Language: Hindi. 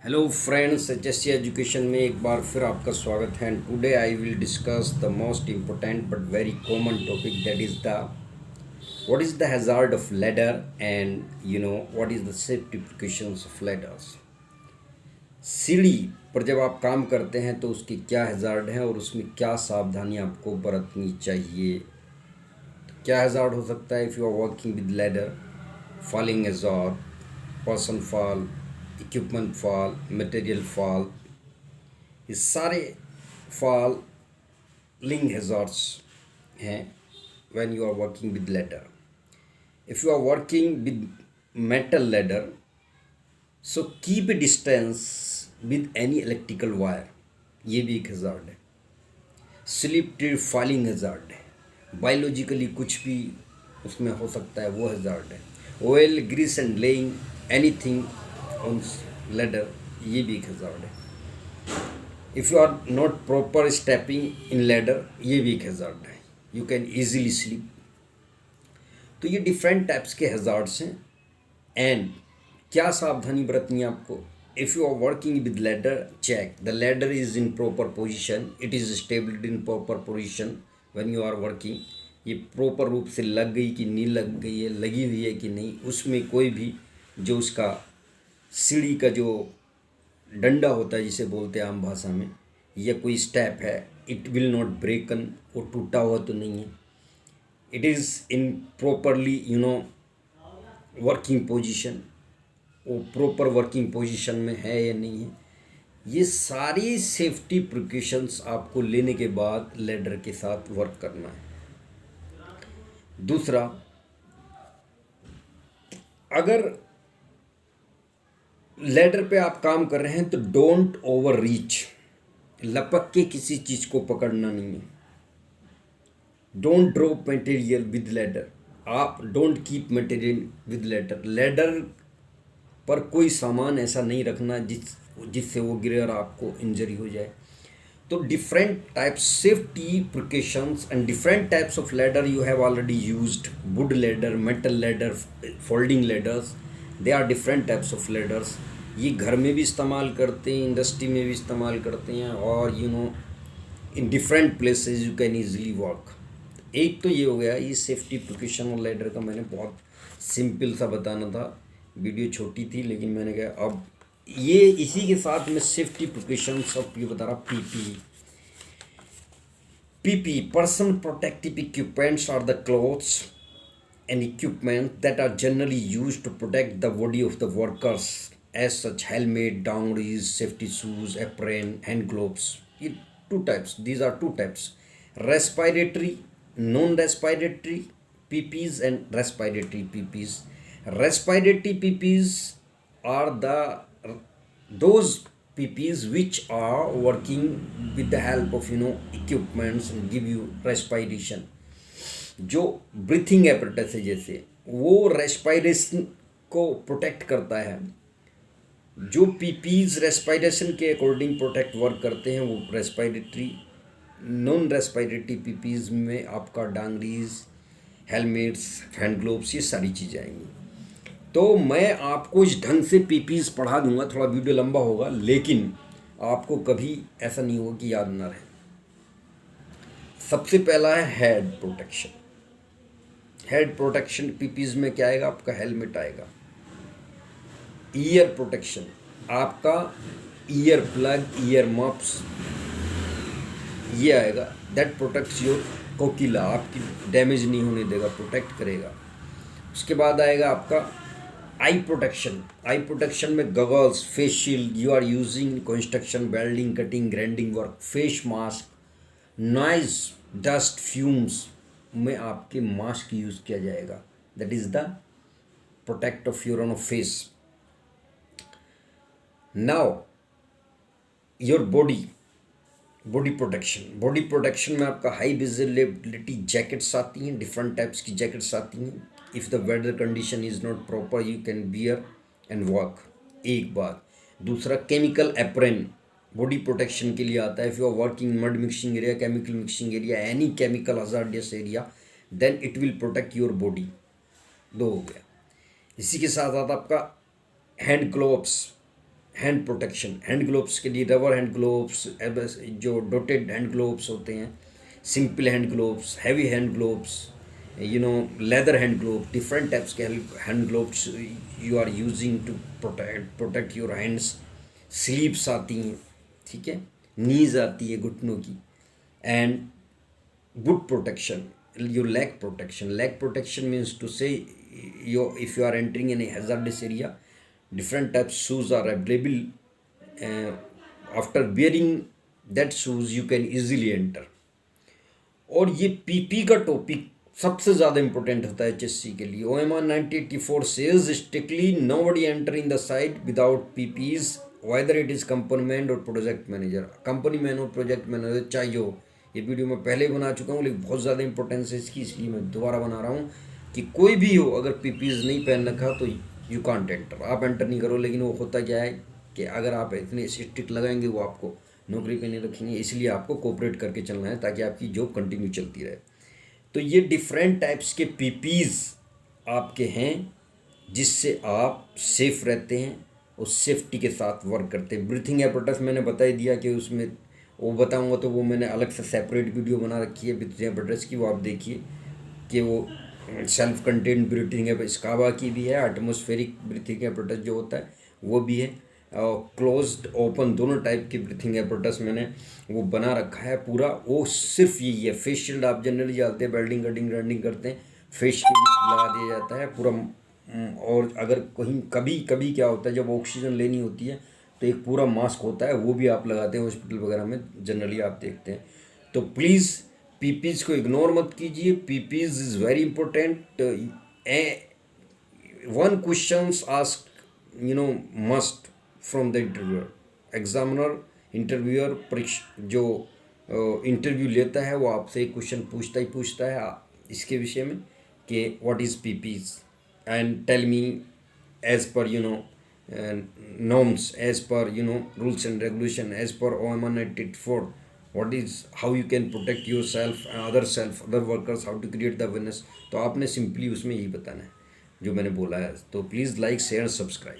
हेलो फ्रेंड्स, एचएससी एजुकेशन में एक बार फिर आपका स्वागत है। And today I will discuss the most important but very common topic, that is the what is the hazard of ladder and what is the safety precautions of ladders. सीढ़ी पर जब आप काम करते हैं तो उसके क्या हैज़ार्ड हैं और उसमें क्या सावधानी आपको बरतनी चाहिए। तो क्या हैज़ार्ड हो सकता है? If you are working with ladder, falling hazard, person fall, equipment fall, material fall, ये सारे फॉलिंग हैज़ार्ड्स हैं when you are working with ladder. If you are working with metal ladder, so keep a distance with any electrical wire, ये भी एक हैज़ार्ड है। स्लिप ट्री फॉलिंग हैज़ार्ड है। बायोलॉजिकली कुछ भी उसमें हो सकता है, वो हैज़ार्ड है। Oil, grease and laying anything on ladder, ये भी एक हैज़ार्ड है। If you are not proper stepping in ladder, ये भी एक हैज़ार्ड है। You can easily slip. तो ये डिफरेंट टाइप्स के हैज़ार्ड्स हैं। एंड क्या सावधानी बरतनी है आपको? If you are working with ladder, check the ladder is in proper position, it is stabled in proper position when you are working. ये प्रॉपर रूप से लग गई कि नहीं लग गई है, लगी हुई है कि नहीं, उसमें कोई भी जो उसका सीढ़ी का जो डंडा होता है जिसे बोलते हैं आम भाषा में, या कोई स्टेप है, इट विल नॉट ब्रेकन, वो टूटा हुआ तो नहीं है। It is in properly working position, वो प्रॉपर वर्किंग पोजीशन में है या नहीं है। ये सारी सेफ्टी प्रिकॉशंस आपको लेने के बाद लैडर के साथ वर्क करना है। दूसरा, अगर लैडर पे आप काम कर रहे हैं तो डोंट ओवर रीच, लपक के किसी चीज़ को पकड़ना नहीं है। Don't drop material with ladder, आप don't keep material with ladder. Ladder पर कोई सामान ऐसा नहीं रखना जिससे वो गिरे और आपको इंजरी हो जाए। तो different types safety precautions and different types of ladder you have already used, wood ladder, metal ladder, folding ladders, they are different types of ladders. ये घर में भी इस्तेमाल करते हैं, इंडस्ट्री में भी इस्तेमाल करते हैं, और in different places you can easily work. एक तो ये हो गया, ये सेफ्टी प्रिकॉशन और लैडर का मैंने बहुत सिंपल सा बताना था। वीडियो छोटी थी लेकिन मैंने कहा अब ये इसी के साथ मैं सेफ्टी प्रिकॉशन सब ये बता रहा। PP person protective equipments are the clothes and equipment that are generally used to protect the body of the workers, as such helmet, dungarees, safety shoes, apron, hand gloves. ये two types, these are two types: respiratory, non-respiratory PPs and respiratory PPs. Respiratory PPs are those PPs which are working with the help of equipments and give you respiration, जो ब्रीथिंग एपरेटस है जैसे, वो रेस्पायरेशन को प्रोटेक्ट करता है। जो पीपीज रेस्पायरेशन के अकॉर्डिंग प्रोटेक्ट वर्क करते हैं वो रेस्पायरेटरी। नॉन रेस्पायरेटरी पीपीज में आपका डांगरीज, हेलमेट्स, हैंड ग्लोव्स, ये सारी चीज़ें आएंगी। तो मैं आपको इस ढंग से पीपीज पढ़ा दूंगा, थोड़ा वीडियो लंबा होगा लेकिन आपको कभी ऐसा नहीं होगा कि याद ना रहे। सबसे पहला है head protection. Head protection PPs में क्या आएगा? आपका हेलमेट आएगा। ईयर प्रोटेक्शन, आपका ईयर प्लग, ईयर मफ्स, ये आएगा। दैट प्रोटेक्ट्स योर कोकिला, आपकी डैमेज नहीं होने देगा, प्रोटेक्ट करेगा। उसके बाद आएगा आपका आई प्रोटेक्शन। आई प्रोटेक्शन में goggles, face shield you are using construction, welding, cutting, grinding work, face mask, noise, dust, fumes में आपके मास्क यूज़ किया जाएगा। That is the protect of your own face. Now your body protection. Body protection में आपका हाई विजिबिलिटी जैकेट्स आती हैं, डिफरेंट टाइप्स की जैकेट्स आती हैं। If the weather condition is not proper you can bear and work, एक बात। दूसरा, केमिकल एप्रन बॉडी प्रोटेक्शन के लिए आता है। If you are working mud mixing area, chemical mixing area, any chemical hazardous area, then it will protect your body. दो हो गया। इसी के साथ साथ आपका hand gloves, hand protection, hand gloves के लिए रबर हैंड ग्लोव्स, जो डॉटेड हैंड ग्लोव्स होते हैं, simple hand gloves, heavy hand gloves, leather hand glove, different types के hand gloves you are using to protect your hands. Sleeves आती हैं, ठीक है, नीज आती है घुटनों की, and good protection, your leg protection. Leg protection means to say, if you are entering in a hazardous area, different types shoes are available. uh, After wearing that shoes you can easily enter. और ये पीपी का टॉपिक सबसे ज़्यादा इंपॉर्टेंट होता है एचएससी के लिए। OMR 1984 says strictly nobody enter in the site without PPs, whether it is company man और प्रोजेक्ट मैनेजर, कंपनी मैन और प्रोजेक्ट मैनेजर चाहिए हो। ये वीडियो मैं पहले बना चुका हूँ, लेकिन बहुत ज़्यादा इंपॉर्टेंस है इसकी, इसलिए मैं दोबारा बना रहा हूँ कि कोई भी हो अगर पीपीज नहीं पहन रखा तो यू कांट एंटर, आप एंटर नहीं करो। लेकिन वो होता क्या है कि अगर आप इतने स्ट्रिक्ट लगाएंगे वो आपको नौकरी पे नहीं रखेंगे, इसलिए आपको कोऑपरेट करके चलना है ताकि आपकी जॉब कंटिन्यू चलती रहे। तो ये डिफरेंट टाइप्स के पीपीज आपके हैं जिससे आप सेफ रहते हैं और सेफ्टी के साथ वर्क करते हैं। ब्रीथिंग एपरेटस मैंने बता ही दिया कि उसमें वो बताऊंगा, तो वो मैंने अलग से सेपरेट वीडियो बना रखी है ब्रीथिंग एपरेटस की, वो आप देखिए कि वो सेल्फ कंटेन्ड ब्रीथिंग है, स्काबा की भी है, एटमॉस्फेरिक ब्रीथिंग एपरेटस जो होता है वो भी है, क्लोज्ड ओपन दोनों टाइप के ब्रीथिंग एपरेटस मैंने वो बना रखा है पूरा। वो सिर्फ यही है, फेस शील्ड आप जनरली जानते हैं, वेल्डिंग कटिंग रनिंग करते हैं, फेस शील्ड लगा दिया जाता है पूरा। और अगर कहीं कभी कभी क्या होता है जब ऑक्सीजन लेनी होती है तो एक पूरा मास्क होता है, वो भी आप लगाते हैं हॉस्पिटल वगैरह में जनरली आप देखते हैं। तो प्लीज़ पीपीज को इग्नोर मत कीजिए, PPs is very important. One questions ask must from the interviewer, examiner interviewer जो इंटरव्यू लेता है वो आपसे एक क्वेश्चन पूछता है इसके विषय में कि what is PPs and tell me as per norms, as per rules and regulation, as per OMR 1984, what is, how you can protect yourself and other workers, how to create the awareness। तो आपने सिंपली उसमें यही बताना है जो मैंने बोला है। तो प्लीज़ लाइक शेयर सब्सक्राइब।